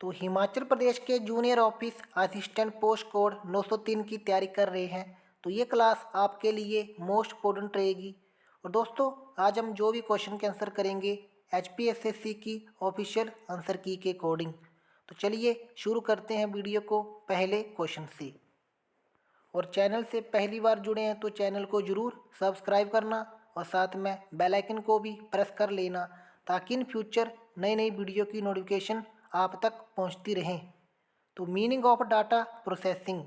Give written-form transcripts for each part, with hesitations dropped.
तो हिमाचल प्रदेश के junior office assistant post code 903 की तैयारी कर रहे हैं तो ये क्लास आपके लिए मोस्ट इम्पोर्टेंट रहेगी। और दोस्तों, आज हम जो भी क्वेश्चन के आंसर करेंगे HPSSC की ऑफिशियल आंसर की के अकॉर्डिंग। तो चलिए शुरू करते हैं वीडियो को पहले क्वेश्चन से। और चैनल से पहली बार जुड़े हैं तो चैनल को ज़रूर सब्सक्राइब करना और साथ में बेल आइकन को भी प्रेस कर लेना ताकि इन फ्यूचर नई नई वीडियो की नोटिफिकेशन आप तक पहुंचती रहें। तो मीनिंग ऑफ डाटा प्रोसेसिंग।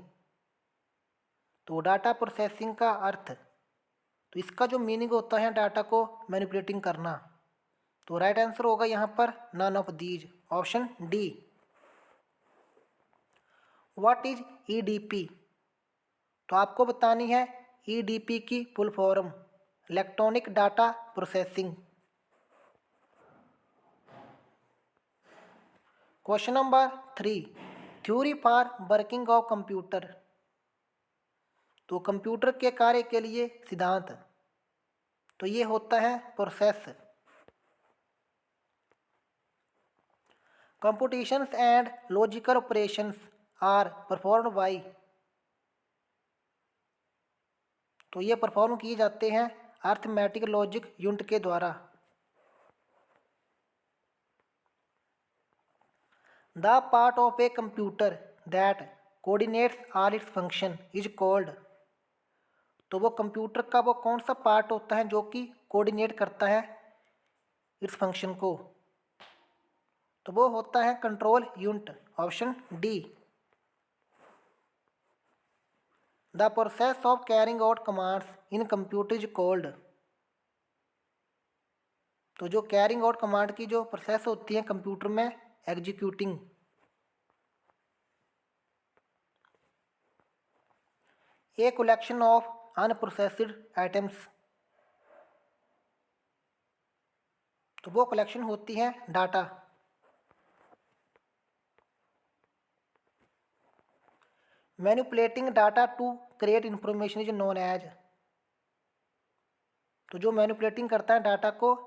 तो डाटा प्रोसेसिंग का अर्थ, तो इसका जो मीनिंग होता है डाटा को मैनिपुलेटिंग करना। तो राइट आंसर होगा यहाँ पर none of these, option D. What is EDP? तो आपको बतानी है EDP की full form, electronic data processing. Question number 3, theory for working of computer. तो कंप्यूटर के कार्य के लिए सिद्धांत, तो ये होता है process. Computations and logical operations are performed by, तो ये परफॉर्म किए जाते हैं अर्थमेटिक लॉजिक यूनिट के द्वारा। The part of a computer that coordinates all its function is called, तो वो कंप्यूटर का वो कौन सा पार्ट होता है जो कि कोऑर्डिनेट करता है इस फंक्शन को, तो वो होता है control unit, option D. The process of carrying out commands in computer is called, तो जो कैरिंग आउट कमांड की जो प्रोसेस होती है कंप्यूटर में, executing. A collection of unprocessed items, तो वो कलेक्शन होती है data. Manipulating data to create information is known as, तो जो मैनिपुलेटिंग करता है डाटा को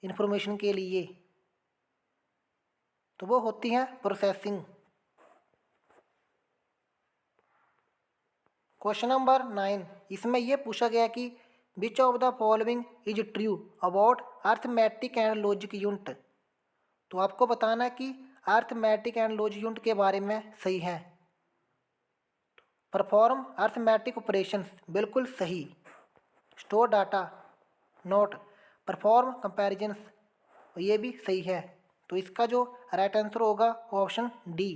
इंफॉर्मेशन के लिए, तो वो होती है प्रोसेसिंग। क्वेश्चन नंबर 9, इसमें यह पूछा गया कि विच of the following is true about arithmetic and logic unit, तो आपको बताना है कि अर्थमेटिक एंड लॉजिक यूनिट के बारे में सही है। परफॉर्म अर्थमेटिक ऑपरेशंस, बिल्कुल सही। Store data, note. Perform comparisons, ये भी सही है। तो इसका जो राइट आंसर होगा ऑप्शन डी।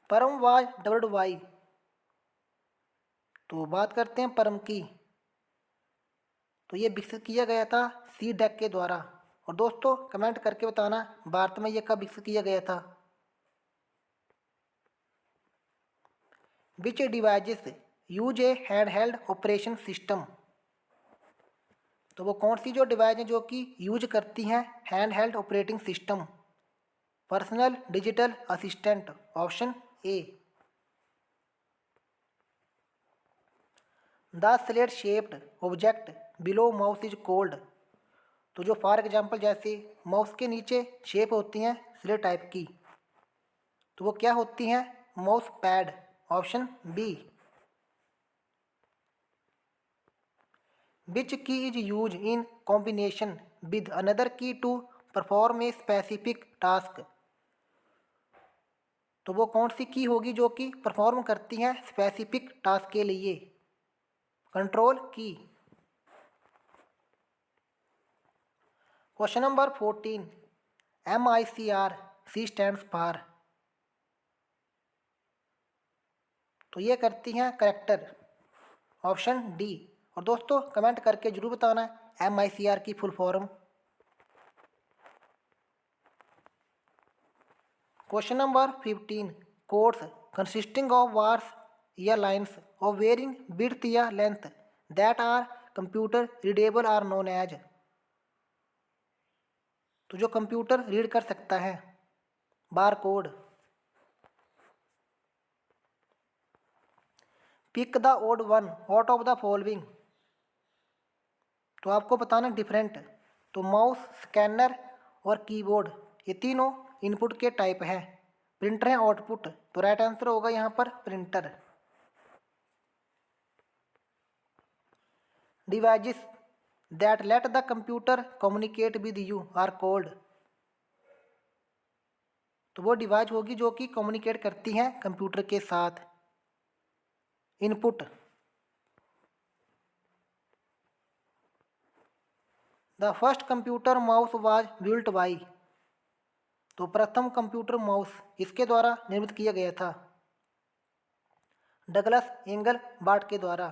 परम वाज डब्ल्ड वाई, तो बात करते हैं परम की, तो ये विकसित किया गया था CDEC के द्वारा। और दोस्तों कमेंट करके बताना भारत में ये कब विकसित किया गया था। विच डिवाइसेस यूज ए हैंड हेल्ड ऑपरेशन सिस्टम, तो वो कौन सी जो डिवाइस हैं जो कि यूज करती हैं hand held operating system. Personal digital assistant, option A. The slate shaped object below mouse is cold, तो जो फॉर एग्जांपल जैसे माउस के नीचे शेप होती हैं स्लेट टाइप की, तो वो क्या होती हैं, mouse pad, option B. Which key is use in combination with another key to perform a specific task, तो वो कौन सी की होगी जो कि परफॉर्म करती हैं स्पेसिफिक टास्क के लिए। कंट्रोल की। Question number 14, MICR, C stands for, तो ये करती हैं करेक्टर, ऑप्शन डी। और दोस्तों कमेंट करके जरूर बताना MICR की full form. Question number 15, codes consisting of bars या लाइन्स ऑफ वेरिंग विड्थ या length that are computer readable are known as, तो जो कंप्यूटर रीड कर सकता है, bar code. Pick the odd one out of the following, तो आपको बताना डिफरेंट, तो माउस, स्कैनर और कीबोर्ड, ये तीनों इनपुट के टाइप हैं। प्रिंटर है आउटपुट, तो राइट आंसर होगा यहाँ पर printer. Devices that let the computer communicate with you are called, तो वो डिवाइस होगी जो कि कम्युनिकेट करती हैं कंप्यूटर के साथ। Input, the first computer mouse was built by, तो प्रथम कंप्यूटर माउस इसके द्वारा निर्मित किया गया था, डगलस एंगल बाट के द्वारा।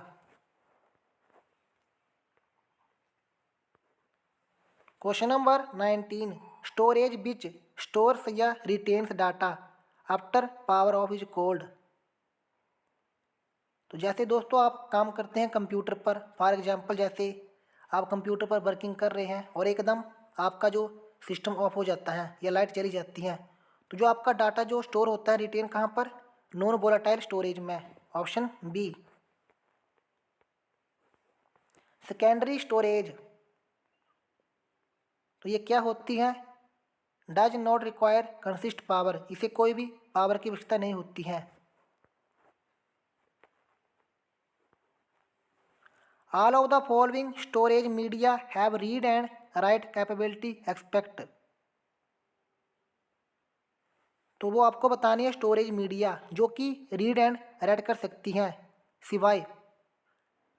Question number 19, storage which stores या retains data after power off is called, तो जैसे दोस्तों आप काम करते हैं कंप्यूटर पर, फॉर एग्जांपल जैसे आप कंप्यूटर पर वर्किंग कर रहे हैं और एकदम आपका जो सिस्टम ऑफ हो जाता है या लाइट चली जाती है, तो जो आपका डाटा जो स्टोर होता है रिटेन कहाँ पर, नॉन वोलेटाइल स्टोरेज में, ऑप्शन बी। सेकेंडरी स्टोरेज, तो ये क्या होती है, does not require consist power, इसे कोई भी पावर की आवश्यकता नहीं होती है। All of the following storage media have read and right capability expect, तो वो आपको बतानी है स्टोरेज मीडिया जो कि रीड एंड राइट कर सकती हैं, सिवाय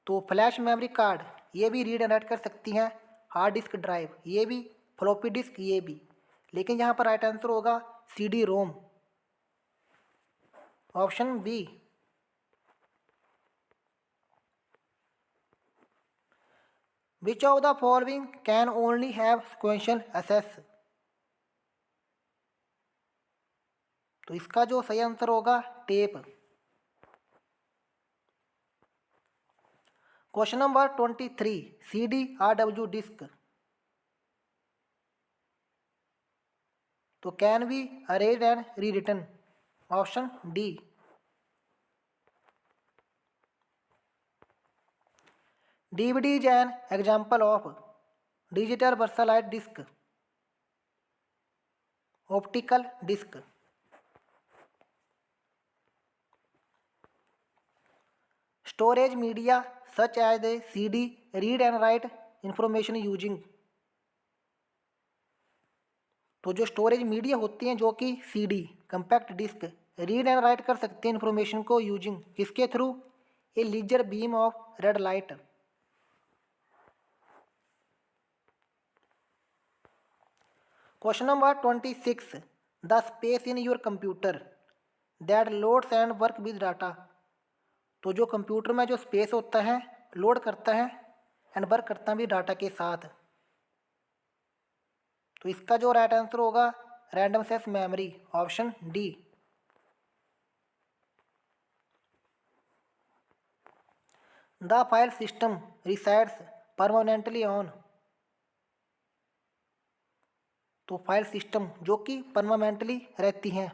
तो फ्लैश मेमोरी कार्ड ये भी रीड एंड राइट कर सकती हैं, हार्ड डिस्क ड्राइव ये भी, फ्लॉपी डिस्क ये भी, लेकिन यहाँ पर राइट आंसर होगा CD ROM, option B. Which of the following can only have sequential access, तो इसका जो सही आंसर होगा tape. Question number 23, CD/RW disk, तो can be erased and rewritten, option D. DVD is an example of digital versatility disk, optical disk। Storage media such as the CD read and write information using, तो जो storage media होती हैं जो कि CD compact disk read and write कर सकते हैं information को यूजिंग किसके थ्रू, a laser beam of red light. Question number 26, the space in your computer that loads and work with data, तो जो कंप्यूटर में जो स्पेस होता है लोड करता है एंड वर्क करता भी डाटा के साथ, तो इसका जो राइट आंसर होगा random access memory, option D. The file system resides permanently on, तो फाइल सिस्टम जो कि परमानेंटली रहती हैं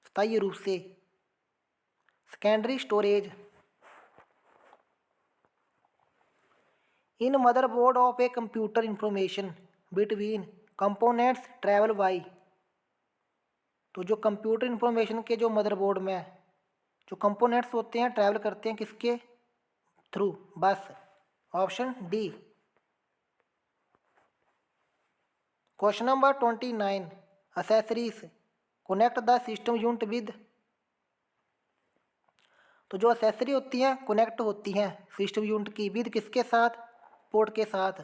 स्थायी रूप से। Secondary storage, in motherboard of a computer information between components travel by, तो जो कंप्यूटर इंफॉर्मेशन के जो मदरबोर्ड में जो कंपोनेंट्स होते हैं ट्रैवल करते हैं किसके थ्रू, बस, option D. Question number 29, accessories connect the system unit with, तो जो एक्सेसरी होती हैं कनेक्ट होती हैं सिस्टम यूनिट की विद किसके साथ, पोर्ट के साथ।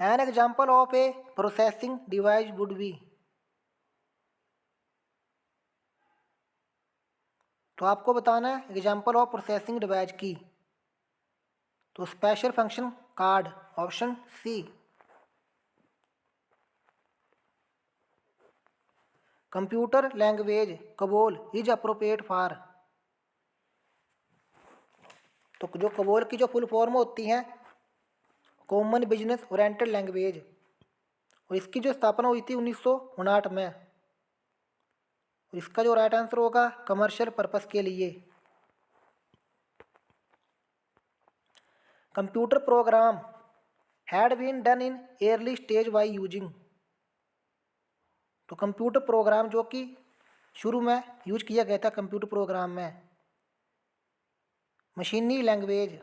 An example of A processing device would be, तो आपको बताना है एग्जाम्पल ऑफ प्रोसेसिंग डिवाइस की, तो special function card, option C. Computer language COBOL is appropriate for, तो जो कबोल की जो फुल फॉर्म होती हैं कॉमन बिजनेस ओरिएंटेड लैंग्वेज, और इसकी जो स्थापना हुई थी 1959 में, और इसका जो राइट आंसर होगा कमर्शियल पर्पस के लिए। Computer program had been done in early stage by using. तो कंप्यूटर प्रोग्राम जो कि शुरू में यूज किया गया था कंप्यूटर प्रोग्राम में मशीनी language.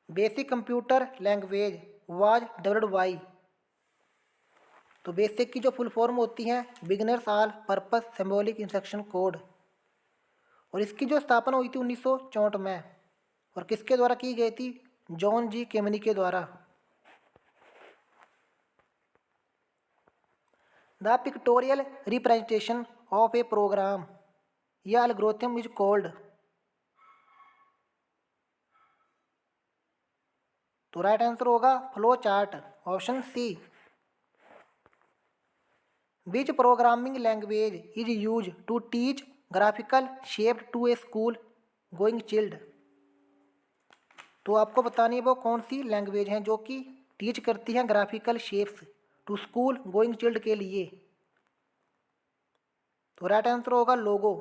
Basic computer language was developed by. तो बेसिक की जो फुल फॉर्म होती है beginners all purpose symbolic instruction code. और इसकी जो स्थापना हुई थी 1964 में और किसके द्वारा की गई थी? जॉन जी केमनी के द्वारा। The pictorial representation of a program या एल्गोरिथम इज कॉल्ड। तो राइट आंसर होगा flow chart, option C. Which programming language is use to teach graphical shape to a school going child. तो आपको बतानी है वो कौन सी लैंग्वेज है जो कि टीच करती है graphical shapes to school going child के लिए। तो राइट आंसर होगा लोगो।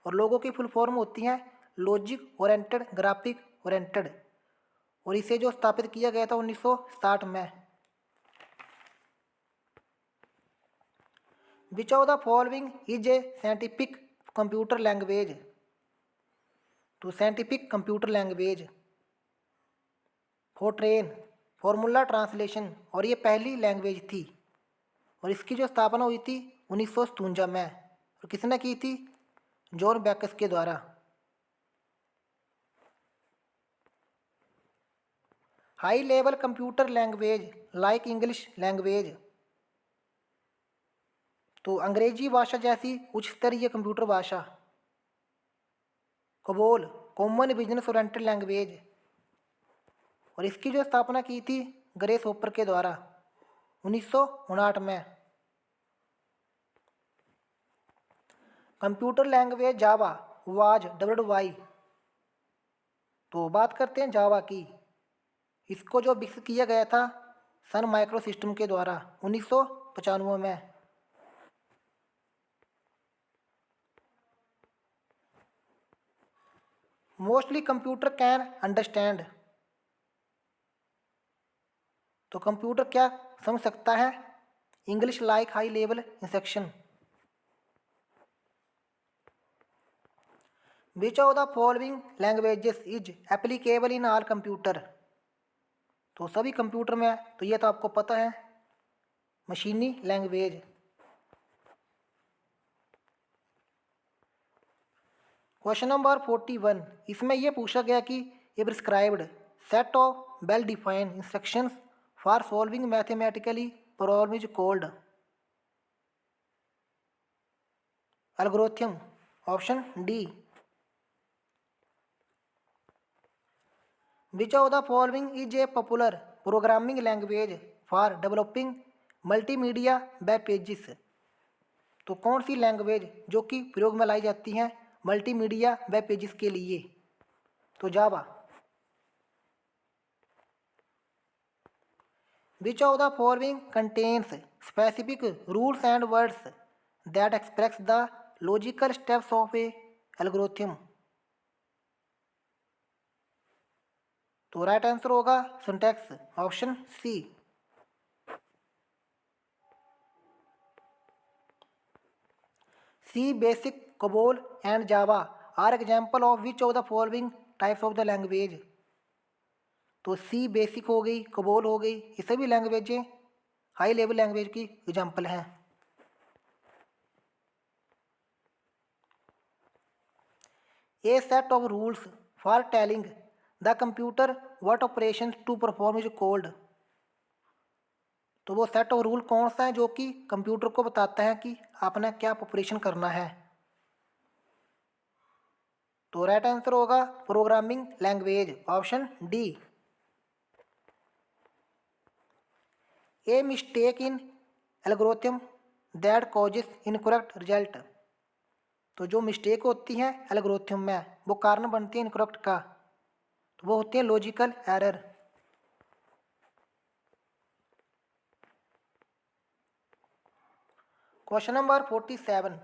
और लोगो की फुल फॉर्म होती है लॉजिक ओरिएंटेड ग्राफिक ओरिएंटेड। और इसे जो स्थापित किया गया था 1960 में। Which of the following is a scientific computer language. तो scientific computer language Fortran formula translation. और ये पहली लैंग्वेज थी और इसकी जो स्थापना हुई थी 1957 में। और किसने की थी? जॉन बैकस के द्वारा। High level computer language like English language. तो अंग्रेजी भाषा जैसी उच्च स्तरीय कंप्यूटर भाषा। COBOL common business oriented language. और इसकी जो स्थापना की थी ग्रेस होपर के द्वारा 1959 में। Computer language Java was developed by. तो बात करते हैं जावा की। इसको जो विकसित किया गया था सन माइक्रो सिस्टम के द्वारा 1995 में। Mostly computer can understand. तो कंप्यूटर क्या समझ सकता है? English like high level instruction. Which of the following languages is applicable in all computer. तो सभी कंप्यूटर में तो ये तो आपको पता है मशीनी लैंग्वेज। क्वेश्चन नंबर 41 इसमें यह पूछा गया कि a prescribed set of well defined instructions for solving mathematically problem is called. Algorithm, option D. Which of the following is a popular programming language for developing multimedia web pages. तो कौन सी language जो कि प्रयोग में लाई जाती हैं multimedia web pages के लिए? तो Java. Which of the following contains specific rules and words that express the logical steps of a algorithm. तो राइट आंसर होगा syntax, option C. C BASIC COBOL and Java are example of which of the following types of the language. तो C basic हो गई, COBOL हो गई, ये सभी लैंग्वेजें हाई लेवल लैंग्वेज की एग्जाम्पल हैं। A set of rules for telling the computer what operation to perform is called. तो वो सेट ऑफ रूल कौन सा है जो कि कंप्यूटर को बताता है कि आपने क्या ऑपरेशन करना है? तो राइट आंसर होगा programming language, option D. A mistake in algorithm that causes incorrect result. तो जो मिस्टेक होती है एल्गोरिथम में वो कारण बनती है इनकरेक्ट का, तो वो होती है logical error. Question number 47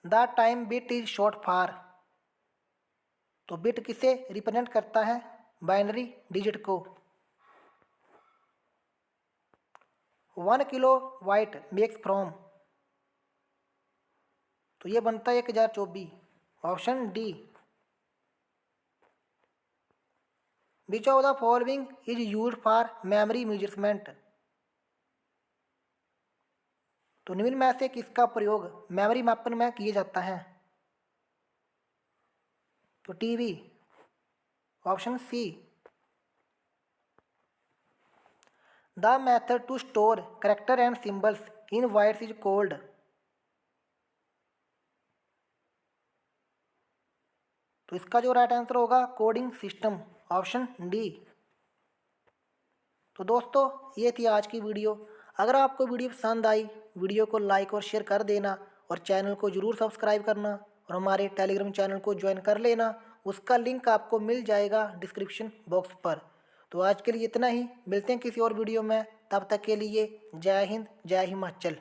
the time bit is short for. तो बिट किसे रिप्रेजेंट करता है? बाइनरी डिजिट को। 1 किलो वाइट मेक्स फ्रॉम, तो ये बनता है 1024। Option D. Which of the following is used for memory measurement, तो निम्न में से किसका प्रयोग मेमोरी मापन में किया जाता है? तो TV. Option C. The method to store character and symbols in bytes is called, तो इसका जो राइट आंसर होगा कोडिंग सिस्टम। Option D. तो दोस्तों ये थी आज की वीडियो। अगर आपको वीडियो पसंद आई, वीडियो को लाइक और शेयर कर देना और चैनल को ज़रूर सब्सक्राइब करना और हमारे टेलीग्राम चैनल को ज्वाइन कर लेना। उसका लिंक आपको मिल जाएगा डिस्क्रिप्शन बॉक्स पर। तो आज के लिए इतना ही, मिलते हैं किसी और वीडियो में। तब तक के लिए जय हिंद, जय हिमाचल।